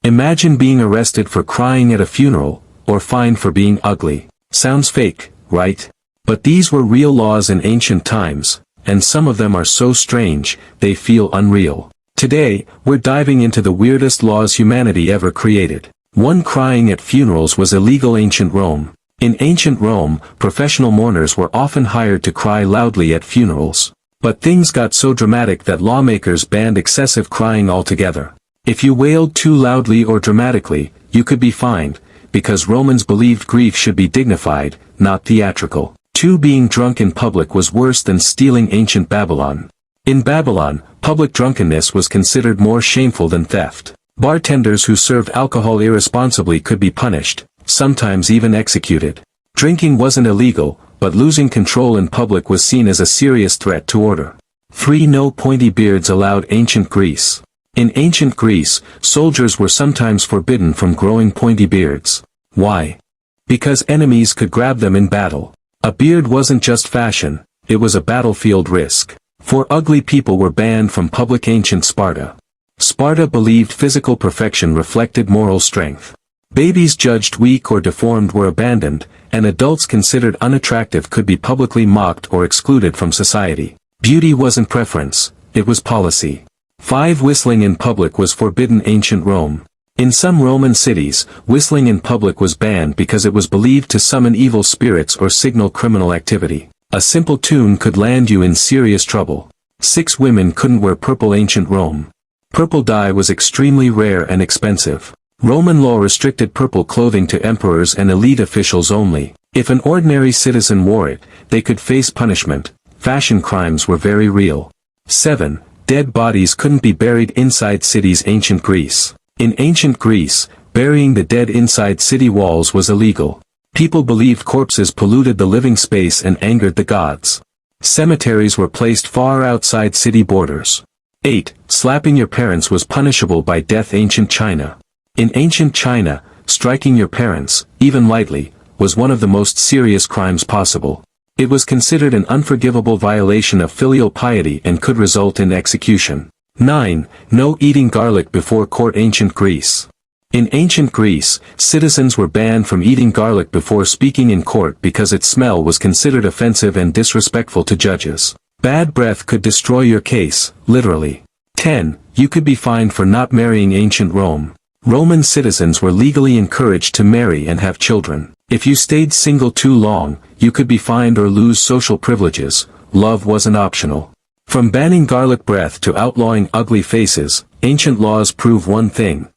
Imagine being arrested for crying at a funeral, or fined for being ugly. Sounds fake, right? But these were real laws in ancient times, and some of them are so strange, they feel unreal. Today, we're diving into the weirdest laws humanity ever created. 1. Crying at funerals was illegal. Ancient Rome. In ancient Rome, professional mourners were often hired to cry loudly at funerals. But things got so dramatic that lawmakers banned excessive crying altogether. If you wailed too loudly or dramatically, you could be fined, because Romans believed grief should be dignified, not theatrical. 2. Being drunk in public was worse than stealing. Ancient Babylon. In Babylon, public drunkenness was considered more shameful than theft. Bartenders who served alcohol irresponsibly could be punished, sometimes even executed. Drinking wasn't illegal, but losing control in public was seen as a serious threat to order. 3. No pointy beards allowed. Ancient Greece. In ancient Greece, soldiers were sometimes forbidden from growing pointy beards. Why? Because enemies could grab them in battle. A beard wasn't just fashion, it was a battlefield risk. 4. Ugly people were banned from public. Ancient Sparta. Sparta believed physical perfection reflected moral strength. Babies judged weak or deformed were abandoned, and adults considered unattractive could be publicly mocked or excluded from society. Beauty wasn't preference, it was policy. 5. Whistling in public was forbidden. Ancient Rome. In some Roman cities, whistling in public was banned because it was believed to summon evil spirits or signal criminal activity. A simple tune could land you in serious trouble. 6. Women couldn't wear purple. Ancient Rome. Purple dye was extremely rare and expensive. Roman law restricted purple clothing to emperors and elite officials only. If an ordinary citizen wore it, they could face punishment. Fashion crimes were very real. 7. Dead bodies couldn't be buried inside cities. Ancient Greece. In ancient Greece, burying the dead inside city walls was illegal. People believed corpses polluted the living space and angered the gods. Cemeteries were placed far outside city borders. 8. Slapping your parents was punishable by death. Ancient China. In ancient China, striking your parents, even lightly, was one of the most serious crimes possible. It was considered an unforgivable violation of filial piety and could result in execution. 9. No eating garlic before court. Ancient Greece. In ancient Greece, citizens were banned from eating garlic before speaking in court because its smell was considered offensive and disrespectful to judges. Bad breath could destroy your case, literally. 10. You could be fined for not marrying. Ancient Rome. Roman citizens were legally encouraged to marry and have children. If you stayed single too long, you could be fined or lose social privileges. Love wasn't optional. From banning garlic breath to outlawing ugly faces, ancient laws prove one thing: